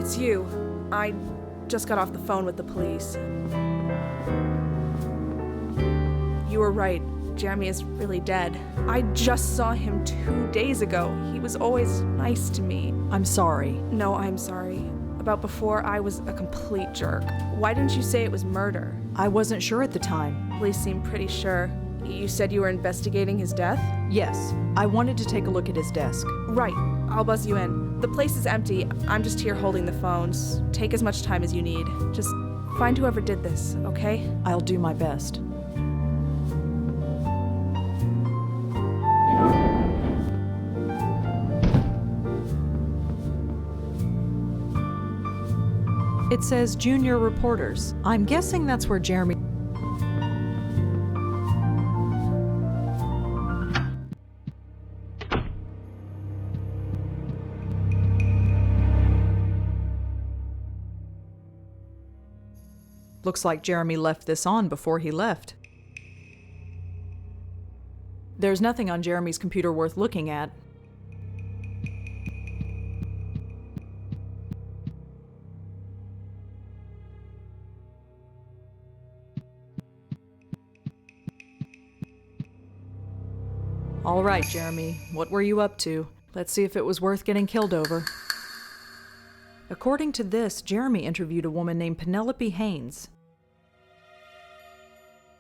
it's you. I just got off the phone with the police. You were right. Jeremy is really dead. I just saw him 2 days ago. He was always nice to me. I'm sorry. No, I'm sorry. About before, I was a complete jerk. Why didn't you say it was murder? I wasn't sure at the time. Police seemed pretty sure. You said you were investigating his death? Yes, I wanted to take a look at his desk. Right. I'll buzz you in. The place is empty. I'm just here holding the phones. Take as much time as you need. Just find whoever did this, okay? I'll do my best. It says junior reporters. I'm guessing that's where Jeremy... Looks like Jeremy left this on before he left. There's nothing on Jeremy's computer worth looking at. All right, Jeremy, what were you up to? Let's see if it was worth getting killed over. According to this, Jeremy interviewed a woman named Penelope Haynes.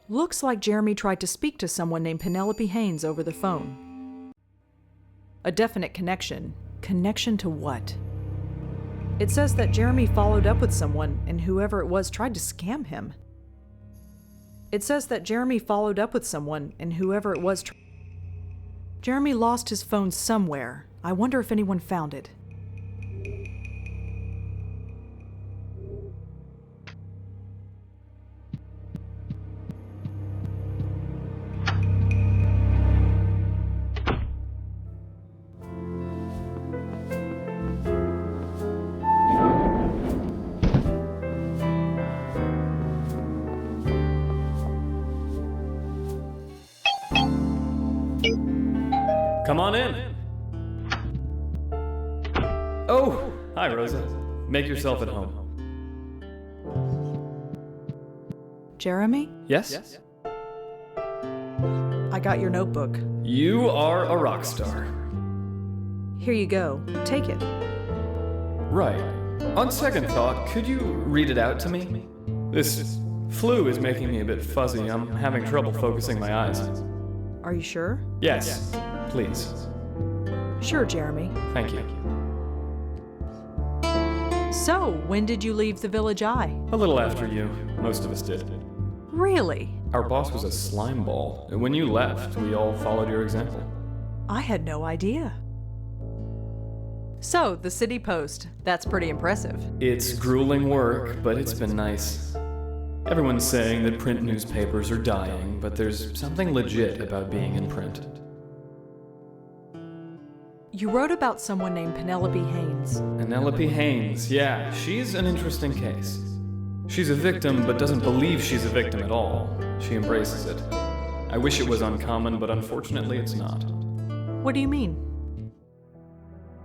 Looks like Jeremy tried to speak to someone named Penelope Haynes over the phone. A definite connection. Connection to what? It says that Jeremy followed up with someone, and whoever it was tried to scam him. It says that Jeremy followed up with someone, and whoever it was... Jeremy lost his phone somewhere. I wonder if anyone found it. Come on in. Oh, hi, Rosa. Make yourself at home. Jeremy? Yes? I got your notebook. You are a rock star. Here you go. Take it. Right. On second thought, could you read it out to me? This flu is making me a bit fuzzy. I'm having trouble focusing my eyes. Are you sure? Yes, please. Sure, Jeremy. Thank you. So, when did you leave the Village Eye? A little after you. Most of us did. Really? Our boss was a slime ball. When you left, we all followed your example. I had no idea. So, the City Post. That's pretty impressive. It's grueling work, but it's been nice. Everyone's saying that print newspapers are dying, but there's something legit about being in print. You wrote about someone named Penelope Haynes. Penelope Haynes, yeah, she's an interesting case. She's a victim, but doesn't believe she's a victim at all. She embraces it. I wish it was uncommon, but unfortunately it's not. What do you mean?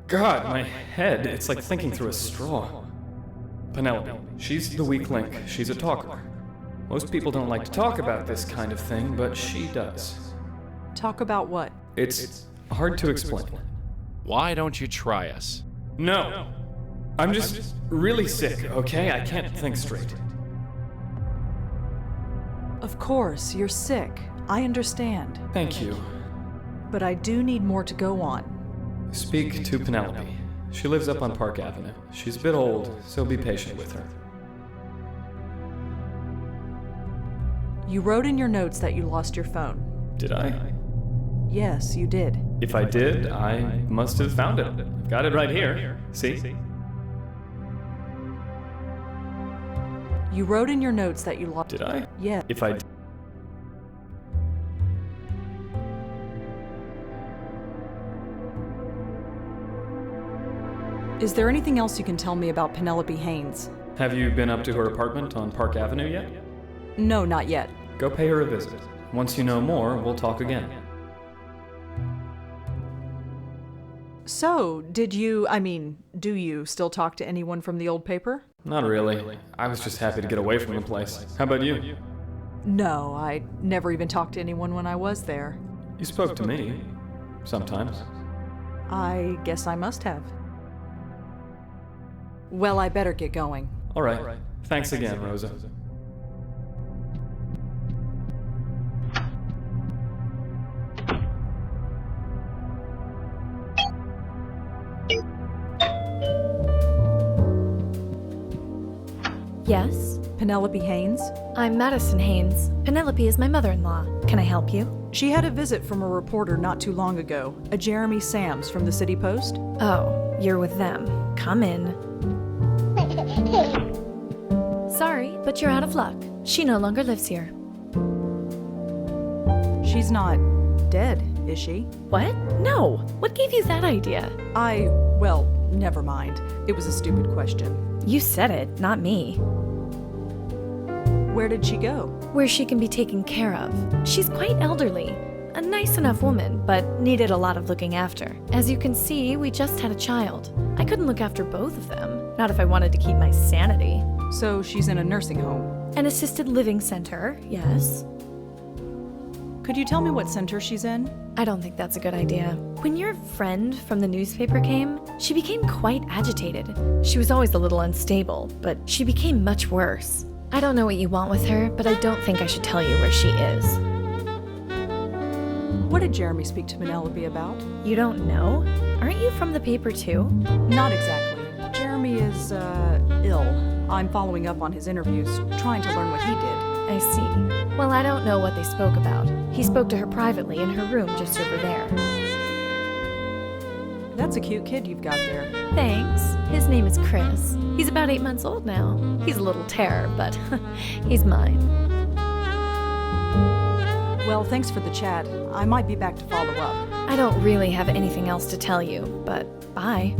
God, my head, it's like thinking through a straw. Penelope, she's the weak link. She's a talker. Most people don't like to talk about this kind of thing, but she does. Talk about what? It's hard to explain. Why don't you try us? No. I'm just really sick, okay? I can't think straight. Of course, you're sick. I understand. Thank you. But I do need more to go on. Speak to Penelope. She lives up on Park Avenue. She's a bit old, so be patient with her. You wrote in your notes that you lost your phone. Did I? Yes, you did. If I did, I must have found it. I've got it right here. See? You wrote in your notes that you lost... Did I? Yeah. If I... Is there anything else you can tell me about Penelope Haynes? Have you been up to her apartment on Park Avenue yet? No, not yet. Go pay her a visit. Once you know more, we'll talk again. So, do you still talk to anyone from the old paper? Not really. I was just happy to get away from the place. How about you? No, I never even talked to anyone when I was there. You spoke to me. Sometimes. I guess I must have. Well, I better get going. All right. Thanks again, Rosa. Yes? Penelope Haynes? I'm Madison Haynes. Penelope is my mother-in-law. Can I help you? She had a visit from a reporter not too long ago, a Jeremy Sams from the City Post. Oh, you're with them. Come in. Sorry, but you're out of luck. She no longer lives here. She's not dead, is she? What? No. What gave you that idea? Well, never mind. It was a stupid question. You said it, not me. Where did she go? Where she can be taken care of. She's quite elderly. A nice enough woman, but needed a lot of looking after. As you can see, we just had a child. I couldn't look after both of them. Not if I wanted to keep my sanity. So she's in a nursing home. An assisted living center, yes. Could you tell me what center she's in? I don't think that's a good idea. When your friend from the newspaper came, she became quite agitated. She was always a little unstable, but she became much worse. I don't know what you want with her, but I don't think I should tell you where she is. What did Jeremy speak to Penelope about? You don't know? Aren't you from the paper too? Not exactly. Jeremy is, ill. I'm following up on his interviews, trying to learn what he did. I see. Well, I don't know what they spoke about. He spoke to her privately in her room just over there. That's a cute kid you've got there. Thanks. His name is Chris. He's about 8 months old now. He's a little terror, but he's mine. Well, thanks for the chat. I might be back to follow up. I don't really have anything else to tell you, but bye.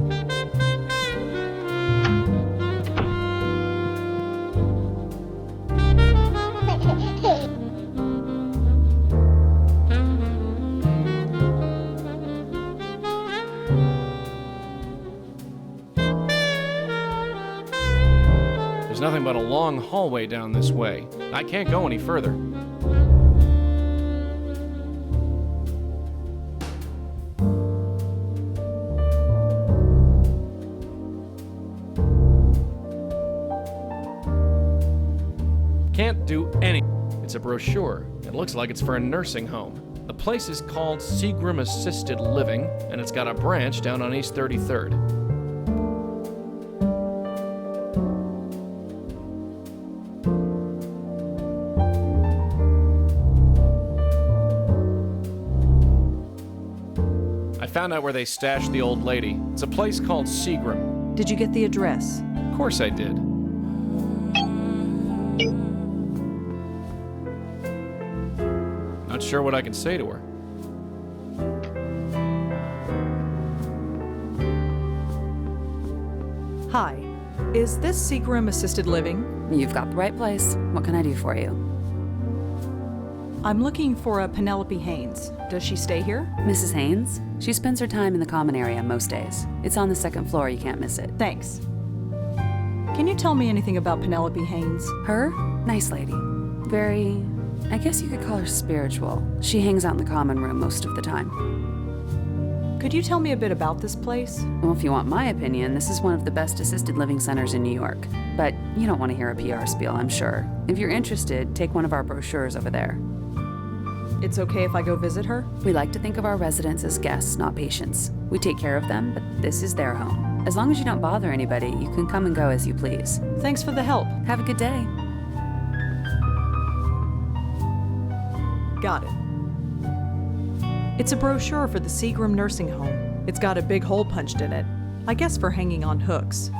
There's nothing but a long hallway down this way. I can't go any further. Can't do any. It's a brochure. It looks like it's for a nursing home. The place is called Seagram Assisted Living, and it's got a branch down on East 33rd. I found out where they stashed the old lady. It's a place called Seagram. Did you get the address? Of course I did. Not sure what I can say to her. Hi. Is this Seagram Assisted Living? You've got the right place. What can I do for you? I'm looking for a Penelope Haynes. Does she stay here? Mrs. Haynes? She spends her time in the common area most days. It's on the second floor, you can't miss it. Thanks. Can you tell me anything about Penelope Haynes? Her? Nice lady. Very, I guess you could call her spiritual. She hangs out in the common room most of the time. Could you tell me a bit about this place? Well, if you want my opinion, this is one of the best assisted living centers in New York. But you don't want to hear a PR spiel, I'm sure. If you're interested, take one of our brochures over there. It's okay if I go visit her? We like to think of our residents as guests, not patients. We take care of them, but this is their home. As long as you don't bother anybody, you can come and go as you please. Thanks for the help. Have a good day. Got it. It's a brochure for the Seagram Nursing Home. It's got a big hole punched in it. I guess for hanging on hooks.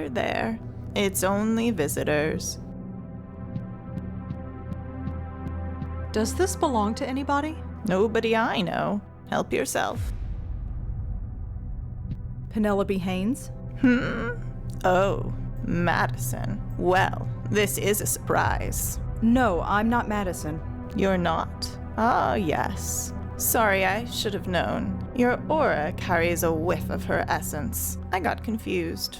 There. It's only visitors. Does this belong to anybody? Nobody I know. Help yourself. Penelope Haynes? Oh, Madison. Well, this is a surprise. No, I'm not Madison. You're not? Ah, yes. Sorry, I should have known. Your aura carries a whiff of her essence. I got confused.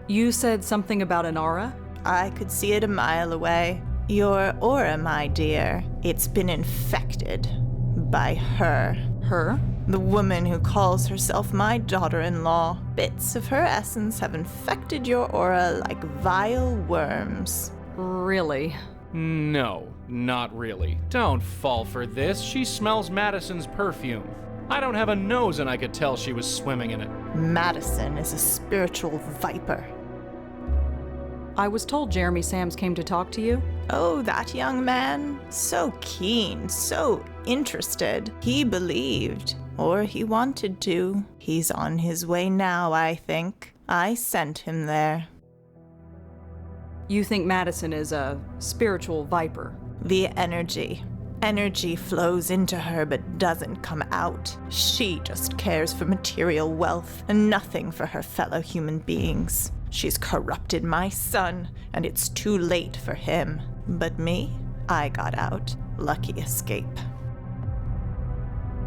You said something about an aura? I could see it a mile away. Your aura, my dear, it's been infected by her. Her? The woman who calls herself my daughter-in-law. Bits of her essence have infected your aura like vile worms. Really? No, not really. Don't fall for this. She smells Madison's perfume. I don't have a nose and I could tell she was swimming in it. Madison is a spiritual viper. I was told Jeremy Sams came to talk to you. Oh, that young man? So keen, so interested. He believed, or he wanted to. He's on his way now, I think. I sent him there. You think Madison is a spiritual viper? The energy. Energy flows into her but doesn't come out. She just cares for material wealth and nothing for her fellow human beings. She's corrupted my son, and it's too late for him. But me? I got out. Lucky escape.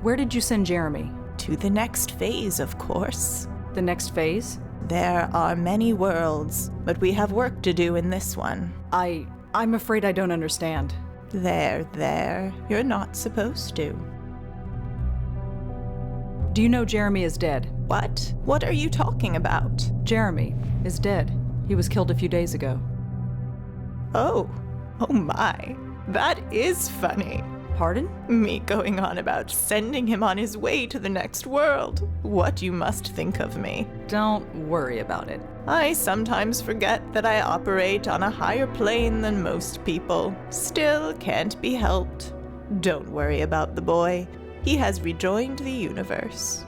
Where did you send Jeremy? To the next phase, of course. The next phase? There are many worlds, but we have work to do in this one. I'm afraid I don't understand. There. You're not supposed to. Do you know Jeremy is dead? What? What are you talking about? Jeremy is dead. He was killed a few days ago. Oh my. That is funny. Pardon? Me going on about sending him on his way to the next world. What you must think of me. Don't worry about it. I sometimes forget that I operate on a higher plane than most people. Still can't be helped. Don't worry about the boy. He has rejoined the universe.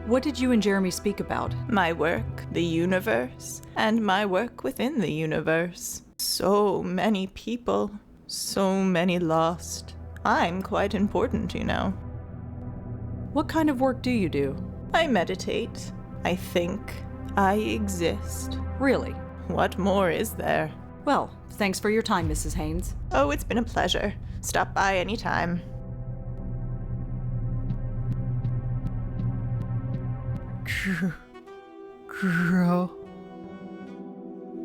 What did you and Jeremy speak about? My work, the universe, and my work within the universe. So many people, so many lost. I'm quite important, you know. What kind of work do you do? I meditate. I think. I exist. Really? What more is there? Well, thanks for your time, Mrs. Haynes. Oh, it's been a pleasure. Stop by anytime.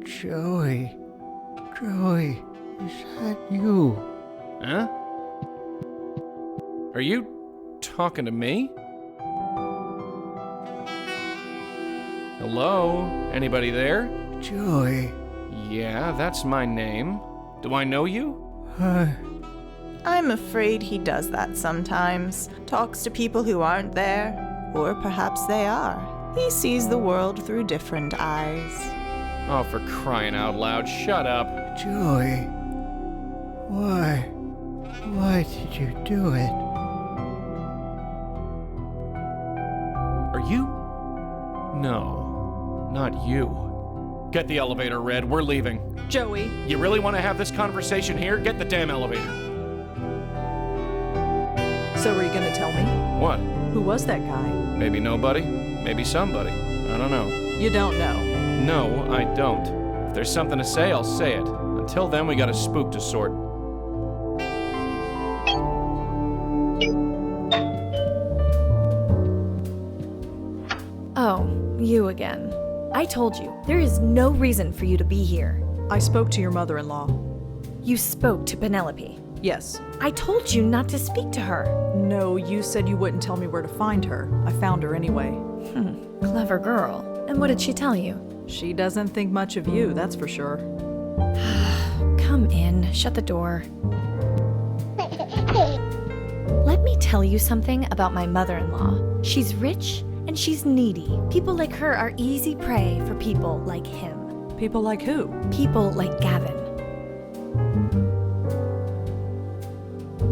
Joey, is that you? Huh? Are you talking to me? Hello? Anybody there? Joey, Yeah, that's my name. Do I know you? I'm afraid he does that sometimes. Talks to people who aren't there, or perhaps they are. He sees the world through different eyes. Oh, for crying out loud, shut up. Joey, why did you do it? Are you? No, not you. Get the elevator, Red. We're leaving. Joey. You really want to have this conversation here? Get the damn elevator. So are you gonna tell me? What? Who was that guy? Maybe nobody? Maybe somebody. I don't know. You don't know. No, I don't. If there's something to say, I'll say it. Until then, we got a spook to sort. Oh, you again. I told you, there is no reason for you to be here. I spoke to your mother-in-law. You spoke to Penelope. Yes. I told you not to speak to her. No, you said you wouldn't tell me where to find her. I found her anyway. Clever girl. And what did she tell you? She doesn't think much of you, that's for sure. Come in, shut the door. Let me tell you something about my mother-in-law. She's rich and she's needy. People like her are easy prey for people like him. People like who? People like Gavin.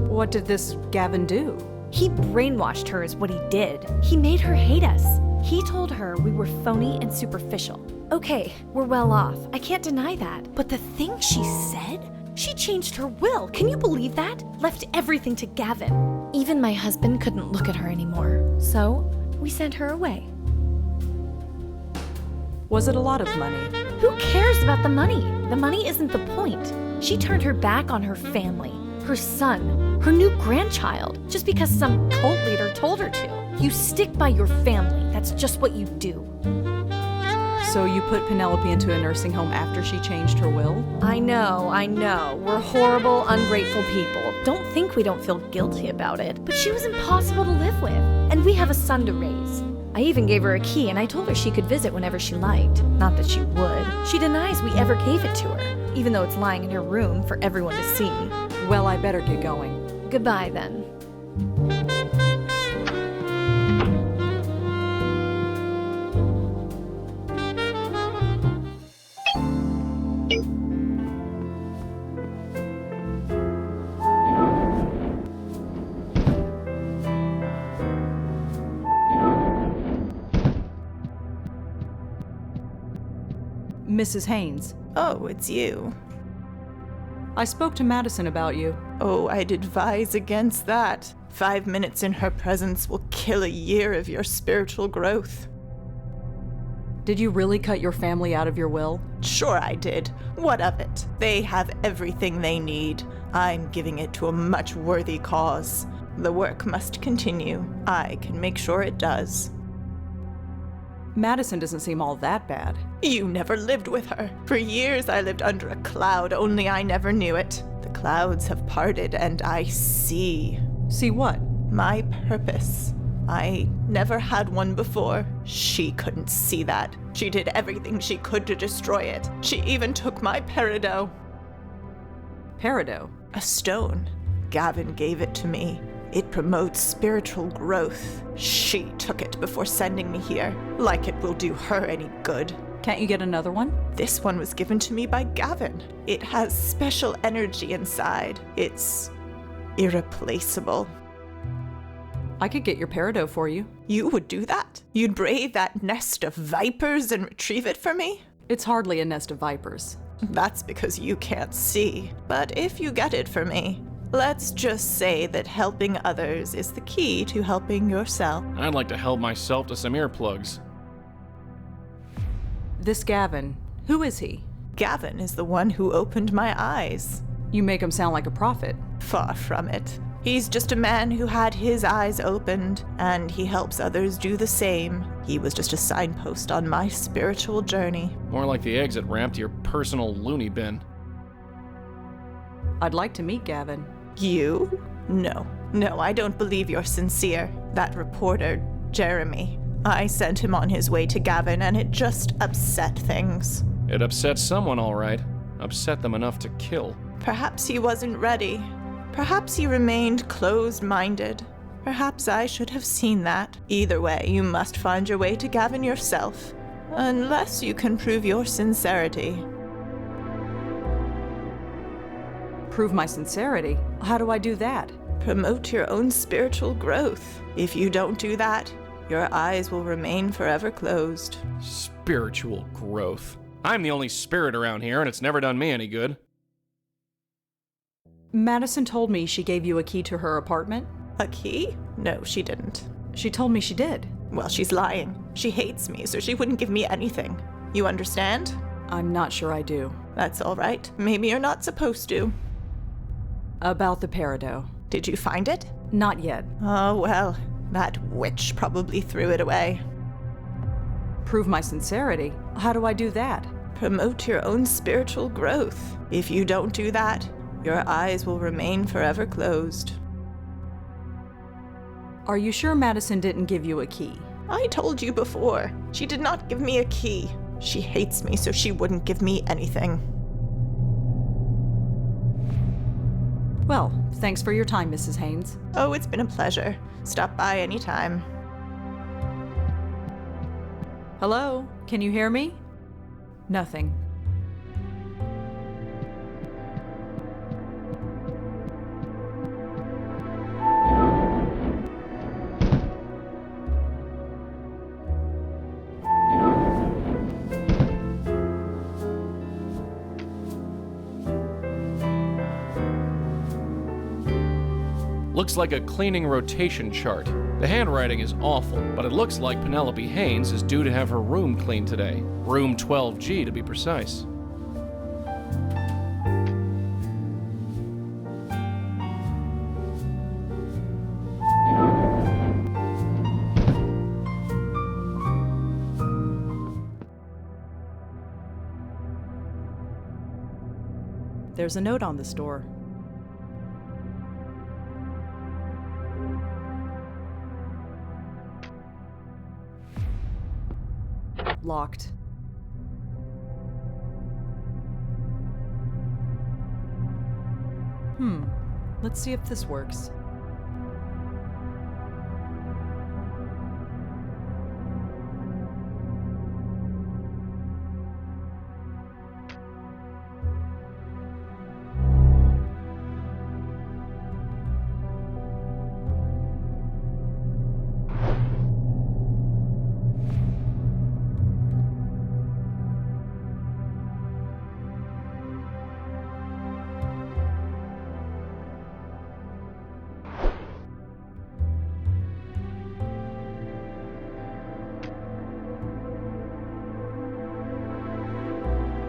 What did this Gavin do? He brainwashed her is what he did. He made her hate us. He told her we were phony and superficial. Okay, we're well off. I can't deny that. But the thing she said? She changed her will. Can you believe that? Left everything to Gavin. Even my husband couldn't look at her anymore. So, we sent her away. Was it a lot of money? Who cares about the money? The money isn't the point. She turned her back on her family, her son, her new grandchild, just because some cult leader told her to. You stick by your family. That's just what you do. So you put Penelope into a nursing home after she changed her will? I know. We're horrible, ungrateful people. Don't think we don't feel guilty about it. But she was impossible to live with. And we have a son to raise. I even gave her a key and I told her she could visit whenever she liked. Not that she would. She denies we ever gave it to her, even though it's lying in her room for everyone to see. Well, I better get going. Goodbye then. Mrs. Haynes, Oh, it's you. I spoke to Madison about you. Oh, I'd advise against that. 5 minutes in her presence will kill a year of your spiritual growth. Did you really cut your family out of your will? Sure I did. What of it? They have everything they need. I'm giving it to a much worthy cause. The work must continue. I can make sure it does. Madison doesn't seem all that bad. You never lived with her. For years I lived under a cloud, only I never knew it. The clouds have parted and I see. See what? My purpose. I never had one before. She couldn't see that. She did everything she could to destroy it. She even took my peridot. Peridot? A stone. Gavin gave it to me. It promotes spiritual growth. She took it before sending me here, like it will do her any good. Can't you get another one? This one was given to me by Gavin. It has special energy inside. It's irreplaceable. I could get your peridot for you. You would do that? You'd brave that nest of vipers and retrieve it for me? It's hardly a nest of vipers. That's because you can't see. But if you get it for me, let's just say that helping others is the key to helping yourself. I'd like to help myself to some earplugs. This Gavin, who is he? Gavin is the one who opened my eyes. You make him sound like a prophet. Far from it. He's just a man who had his eyes opened, and he helps others do the same. He was just a signpost on my spiritual journey. More like the exit ramp to your personal loony bin. I'd like to meet Gavin. You? No, I don't believe you're sincere. That reporter, Jeremy, I sent him on his way to Gavin, and it just upset things. It upset someone, all right. Upset them enough to kill. Perhaps he wasn't ready. Perhaps he remained closed-minded. Perhaps I should have seen that. Either way, you must find your way to Gavin yourself. Unless you can prove your sincerity. Prove my sincerity? How do I do that? Promote your own spiritual growth. If you don't do that, your eyes will remain forever closed. Spiritual growth. I'm the only spirit around here, and it's never done me any good. Madison told me she gave you a key to her apartment. A key? No, she didn't. She told me she did. Well, she's lying. She hates me, so she wouldn't give me anything. You understand? I'm not sure I do. That's all right. Maybe you're not supposed to. About the peridot. Did you find it? Not yet. Oh, well, that witch probably threw it away. Prove my sincerity? How do I do that? Promote your own spiritual growth. If you don't do that, your eyes will remain forever closed. Are you sure Madison didn't give you a key? I told you before. She did not give me a key. She hates me, so she wouldn't give me anything. Well, thanks for your time, Mrs. Haynes. Oh, it's been a pleasure. Stop by anytime. Hello? Can you hear me? Nothing. Looks like a cleaning rotation chart. The handwriting is awful, but it looks like Penelope Haynes is due to have her room cleaned today. Room 12G to be precise. There's a note on this door. Locked. Let's see if this works.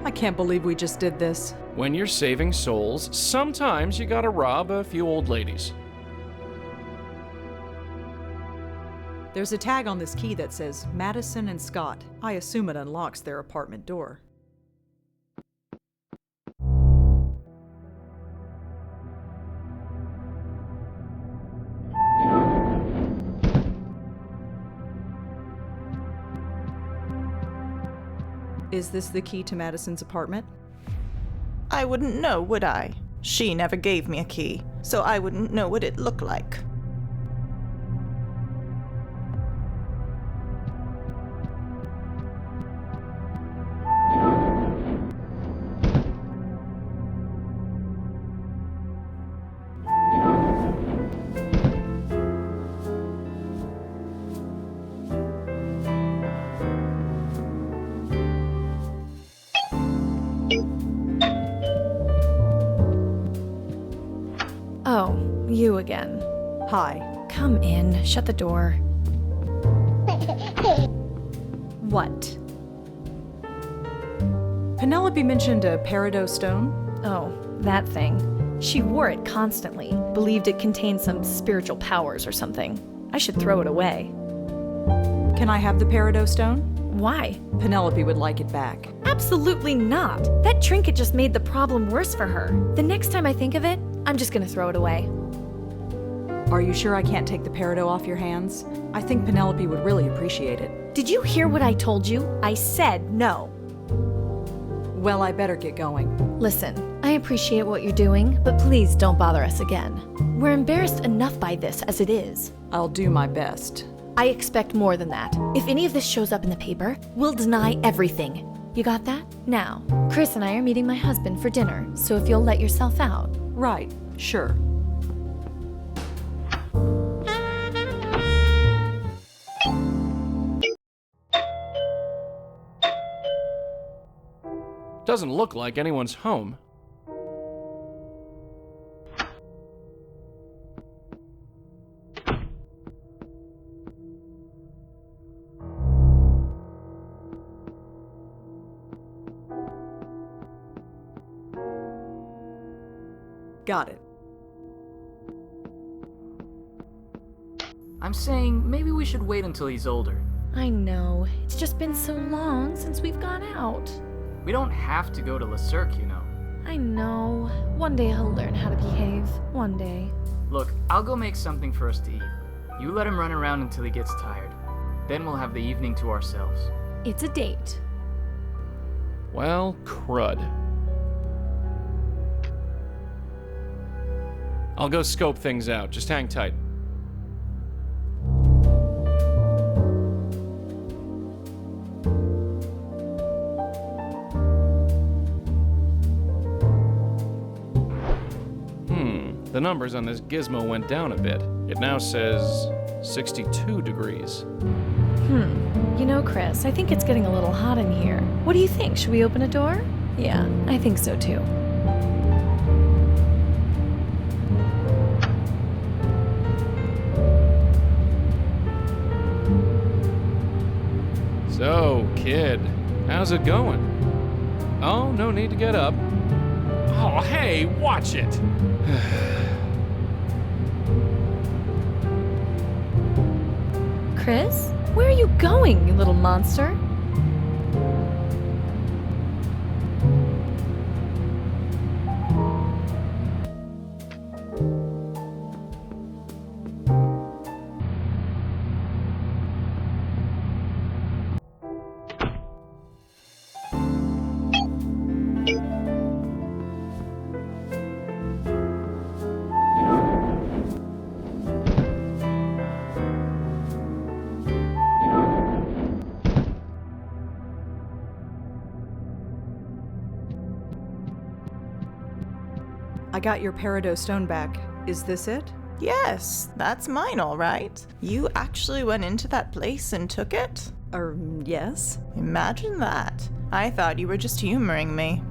I can't believe we just did this. When you're saving souls, sometimes you gotta rob a few old ladies. There's a tag on this key that says Madison and Scott. I assume it unlocks their apartment door. Is this the key to Madison's apartment? I wouldn't know, would I? She never gave me a key, so I wouldn't know what it looked like. Oh, you again. Hi. Come in. Shut the door. What? Penelope mentioned a peridot stone. Oh, that thing. She wore it constantly. Believed it contained some spiritual powers or something. I should throw it away. Can I have the peridot stone? Why? Penelope would like it back. Absolutely not. That trinket just made the problem worse for her. The next time I think of it, I'm just gonna throw it away. Are you sure I can't take the peridot off your hands? I think Penelope would really appreciate it. Did you hear what I told you? I said no. Well, I better get going. Listen, I appreciate what you're doing, but please don't bother us again. We're embarrassed enough by this as it is. I'll do my best. I expect more than that. If any of this shows up in the paper, we'll deny everything. You got that? Now, Chris and I are meeting my husband for dinner, so if you'll let yourself out. Right, sure. Doesn't look like anyone's home. Got it. I'm saying maybe we should wait until he's older. I know. It's just been so long since we've gone out. We don't have to go to Le Cirque, you know. I know. One day he'll learn how to behave. One day. Look, I'll go make something for us to eat. You let him run around until he gets tired. Then we'll have the evening to ourselves. It's a date. Well, crud. I'll go scope things out. Just hang tight. The numbers on this gizmo went down a bit. It now says 62 degrees. You know, Chris, I think it's getting a little hot in here. What do you think? Should we open a door? Yeah, I think so too. kid. How's it going? Oh, no need to get up. Oh, hey, watch it. Chris? Where are you going, you little monster? I got your peridot stone back. Is this it? Yes, that's mine, all right. You actually went into that place and took it? Yes. Imagine that. I thought you were just humoring me.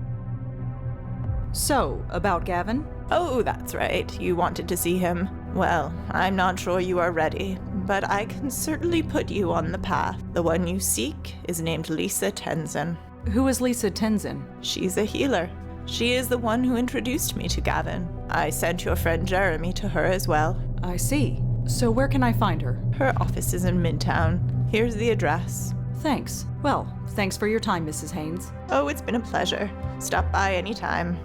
So, about Gavin? Oh, that's right. You wanted to see him. Well, I'm not sure you are ready, but I can certainly put you on the path. The one you seek is named Lisa Tenzin. Who is Lisa Tenzin? She's a healer. She is the one who introduced me to Gavin. I sent your friend Jeremy to her as well. I see. So where can I find her? Her office is in Midtown. Here's the address. Thanks. Well, thanks for your time, Mrs. Haynes. Oh, it's been a pleasure. Stop by anytime.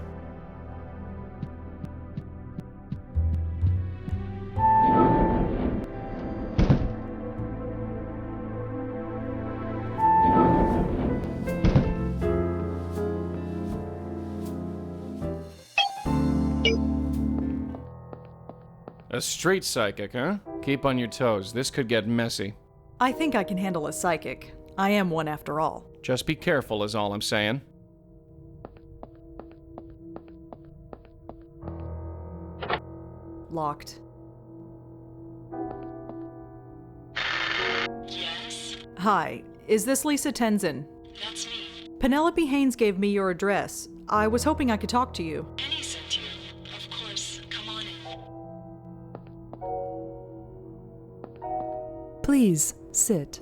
A street psychic, huh? Keep on your toes. This could get messy. I think I can handle a psychic. I am one after all. Just be careful is all I'm saying. Locked. Yes, Hi, is this Lisa Tenzin? that's me. Penelope Haynes gave me your address. I was hoping I could talk to you. Penny sent you. Of course, come on in. Please, sit.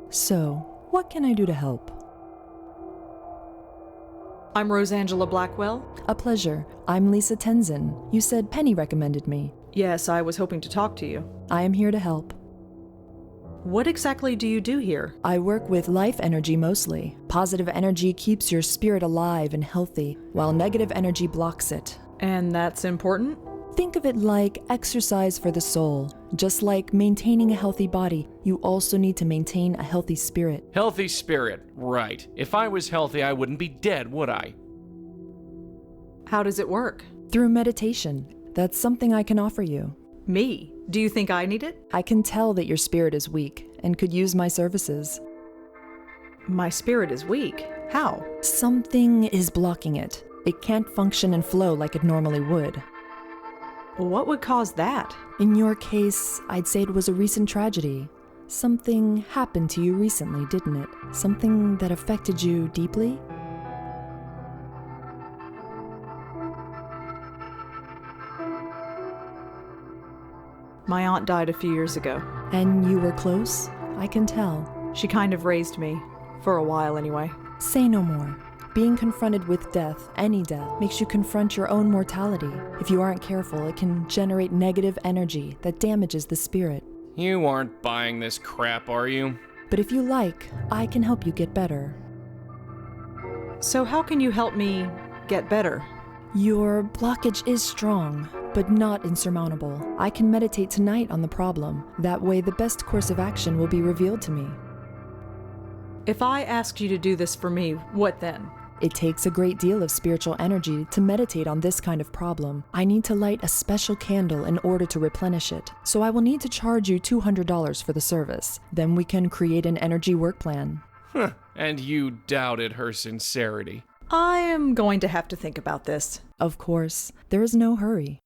So, what can I do to help? I'm Rosangela Blackwell. A pleasure. I'm Lisa Tenzin. You said Penny recommended me. Yes, I was hoping to talk to you. I am here to help. What exactly do you do here? I work with life energy mostly. Positive energy keeps your spirit alive and healthy, while negative energy blocks it. And that's important? Think of it like exercise for the soul. Just like maintaining a healthy body, you also need to maintain a healthy spirit. Healthy spirit, right. If I was healthy, I wouldn't be dead, would I? How does it work? Through meditation. That's something I can offer you. Me? Do you think I need it? I can tell that your spirit is weak and could use my services. My spirit is weak. How? Something is blocking it. It can't function and flow like it normally would. What would cause that? In your case, I'd say it was a recent tragedy. Something happened to you recently, didn't it? Something that affected you deeply? My aunt died a few years ago. And you were close? I can tell. She kind of raised me. For a while, anyway. Say no more. Being confronted with death, any death, makes you confront your own mortality. If you aren't careful, it can generate negative energy that damages the spirit. You aren't buying this crap, are you? But if you like, I can help you get better. So how can you help me get better? Your blockage is strong, but not insurmountable. I can meditate tonight on the problem. That way, the best course of action will be revealed to me. If I asked you to do this for me, what then? It takes a great deal of spiritual energy to meditate on this kind of problem. I need to light a special candle in order to replenish it, so I will need to charge you $200 for the service. Then we can create an energy work plan. Huh. And you doubted her sincerity. I am going to have to think about this. Of course, there is no hurry.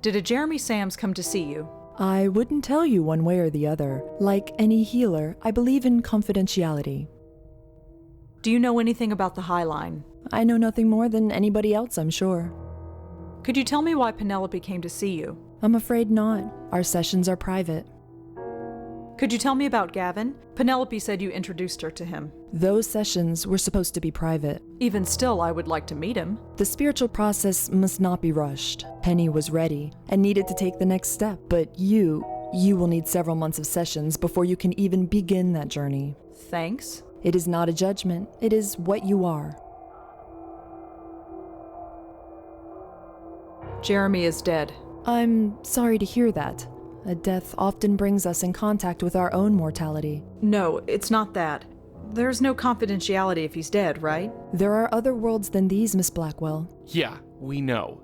Did a Jeremy Sams come to see you? I wouldn't tell you one way or the other. Like any healer, I believe in confidentiality. Do you know anything about the High Line? I know nothing more than anybody else, I'm sure. Could you tell me why Penelope came to see you? I'm afraid not. Our sessions are private. Could you tell me about Gavin? Penelope said you introduced her to him. Those sessions were supposed to be private. Even still, I would like to meet him. The spiritual process must not be rushed. Penny was ready and needed to take the next step, but you will need several months of sessions before you can even begin that journey. Thanks. It is not a judgment. It is what you are. Jeremy is dead. I'm sorry to hear that. A death often brings us in contact with our own mortality. No, it's not that. There's no confidentiality if he's dead, right? There are other worlds than these, Miss Blackwell. Yeah, we know.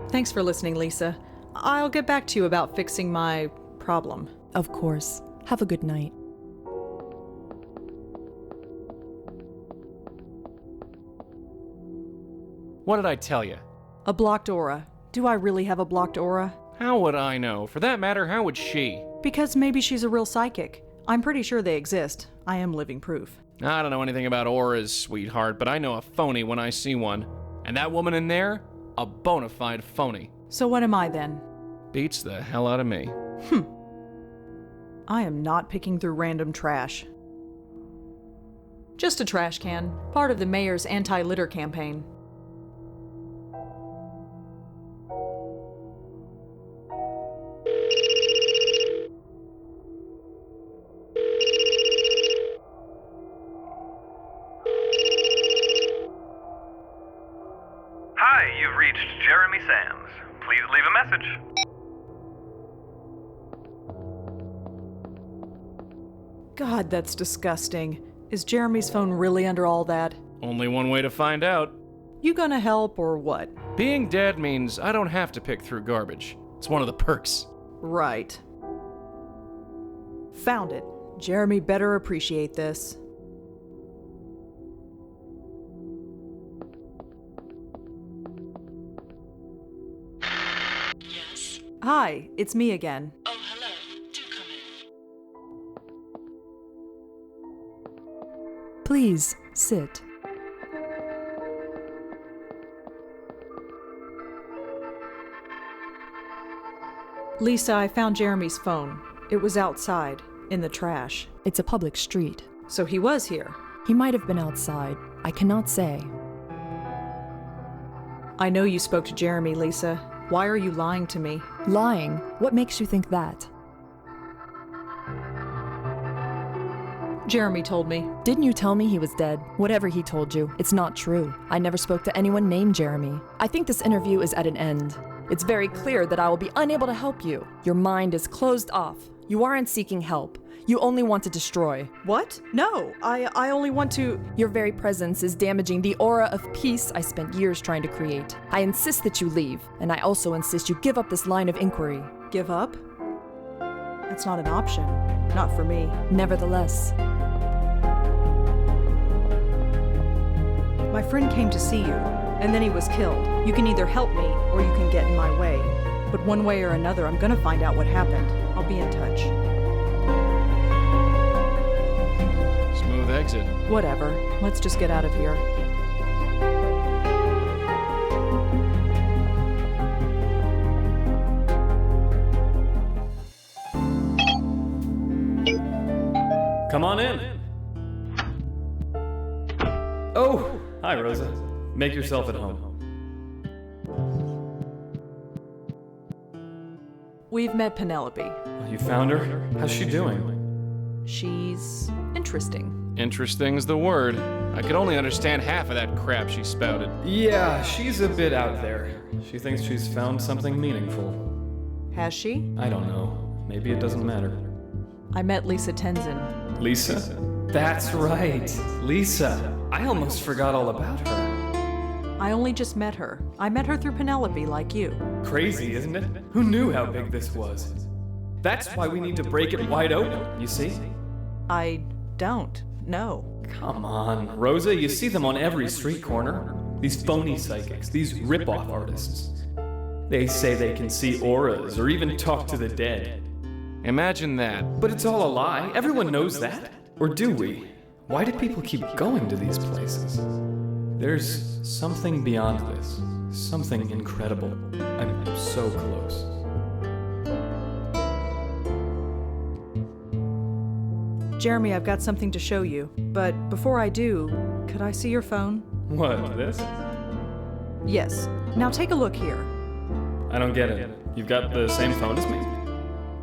Thanks for listening, Lisa. I'll get back to you about fixing my problem. Of course. Have a good night. What did I tell you? A blocked aura. Do I really have a blocked aura? How would I know? For that matter, how would she? Because maybe she's a real psychic. I'm pretty sure they exist. I am living proof. I don't know anything about auras, sweetheart, but I know a phony when I see one. And that woman in there? A bona fide phony. So what am I then? Beats the hell out of me. I am not picking through random trash. Just a trash can, part of the mayor's anti-litter campaign. Hi, you've reached Jeremy Sams. Please leave a message. God, that's disgusting. Is Jeremy's phone really under all that? Only one way to find out. You gonna help or what? Being dead means I don't have to pick through garbage. It's one of the perks. Right. Found it. Jeremy better appreciate this. Yes? Hi, it's me again. Oh, hello. Do come in. Please, sit. Lisa, I found Jeremy's phone. It was outside, in the trash. It's a public street. So he was here. He might have been outside. I cannot say. I know you spoke to Jeremy, Lisa. Why are you lying to me? Lying? What makes you think that? Jeremy told me. Didn't you tell me he was dead? Whatever he told you, it's not true. I never spoke to anyone named Jeremy. I think this interview is at an end. It's very clear that I will be unable to help you. Your mind is closed off. You aren't seeking help. You only want to destroy. What? No, I only want to... Your very presence is damaging the aura of peace I spent years trying to create. I insist that you leave, and I also insist you give up this line of inquiry. Give up? That's not an option. Not for me. Nevertheless. My friend came to see you, and then he was killed. You can either help me, or you can get in my way. But one way or another, I'm gonna find out what happened. I'll be in touch. Smooth exit. Whatever. Let's just get out of here. Come on in. Oh, hi, Rosa. Make yourself at home. We've met Penelope. You found her? How's she doing? She's interesting. Interesting's the word. I could only understand half of that crap she spouted. Yeah, she's a bit out there. She thinks she's found something meaningful. Has she? I don't know. Maybe it doesn't matter. I met Lisa Tenzin. Lisa? That's right. Lisa. I almost forgot all about her. I only just met her. I met her through Penelope, like you. Crazy, isn't it? Who knew how big this was? That's why we need to break it wide open, you see? I don't know. Come on, Rosa, you see them on every street corner. These phony psychics, these rip-off artists. They say they can see auras or even talk to the dead. Imagine that. But it's all a lie. Everyone knows that. Or do we? Why do people keep going to these places? There's something beyond this. Something incredible. I'm so close. Jeremy, I've got something to show you. But before I do, could I see your phone? What, this? Yes. Now take a look here. I don't get it. You've got the same phone as me?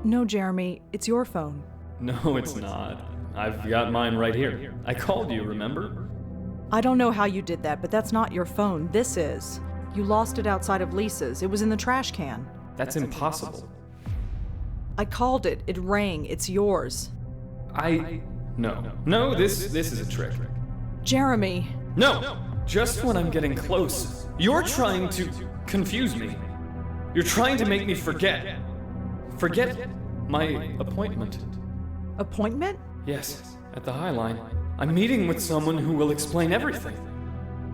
No, Jeremy, it's your phone. No, it's not. I've got mine right here. I called you, remember? I don't know how you did that, but that's not your phone. This is. You lost it outside of Lisa's. It was in the trash can. That's impossible. I called it. It rang. It's yours. No, this is a trick. Jeremy. No! Just when I'm getting close, you're trying to confuse me. You're trying to make me forget. Forget my appointment. Appointment? Yes, at the High Line. I'm meeting with someone who will explain everything.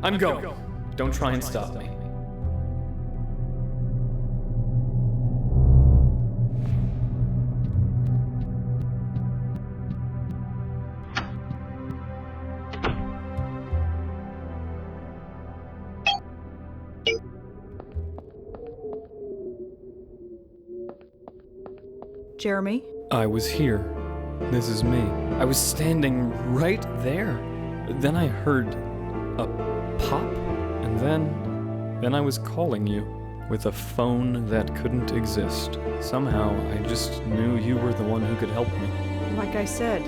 I'm going. Don't try and stop me. Jeremy? I was here. This is me. I was standing right there. Then I heard a pop, and then I was calling you with a phone that couldn't exist. Somehow, I just knew you were the one who could help me. Like I said,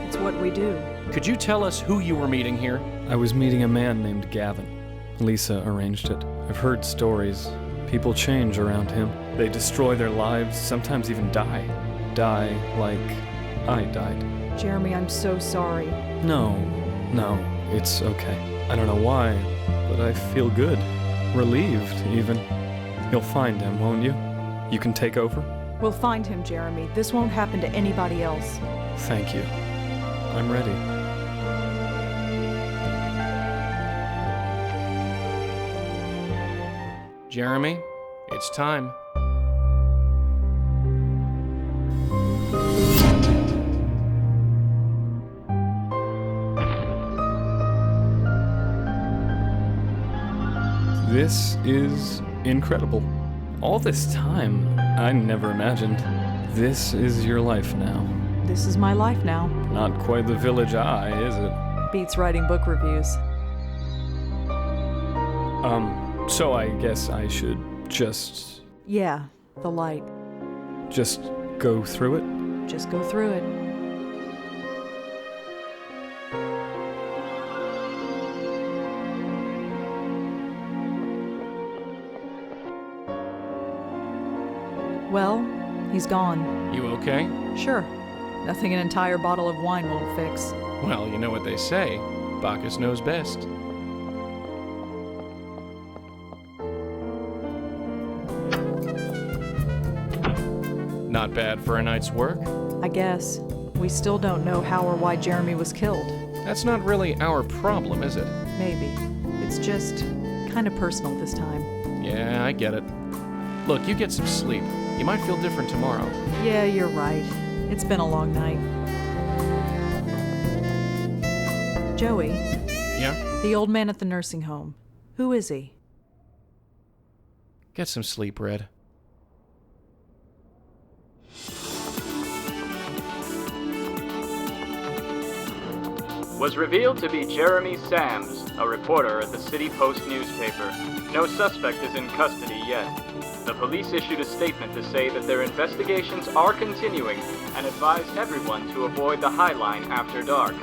it's what we do. Could you tell us who you were meeting here? I was meeting a man named Gavin. Lisa arranged it. I've heard stories. People change around him. They destroy their lives, sometimes even die. Die like I died. Jeremy, I'm so sorry. No, it's okay. I don't know why, but I feel good. Relieved, even. You'll find him, won't you? You can take over? We'll find him, Jeremy. This won't happen to anybody else. Thank you. I'm ready. Jeremy, it's time. This is incredible. All this time, I never imagined. This is your life now. This is my life now. Not quite the village eye, is it? Beats writing book reviews. So I guess I should just... Yeah, the light. Just go through it? Just go through it. Well, he's gone. You okay? Sure. Nothing an entire bottle of wine won't fix. Well, you know what they say. Bacchus knows best. Not bad for a night's work. I guess. We still don't know how or why Jeremy was killed. That's not really our problem, is it? Maybe. It's just kind of personal this time. Yeah, I get it. Look, you get some sleep. You might feel different tomorrow. Yeah, you're right. It's been a long night. Joey. Yeah? The old man at the nursing home. Who is he? Get some sleep, Red. Was revealed to be Jeremy Sams, a reporter at the City Post newspaper. No suspect is in custody yet. The police issued a statement to say that their investigations are continuing and advised everyone to avoid the High Line after dark.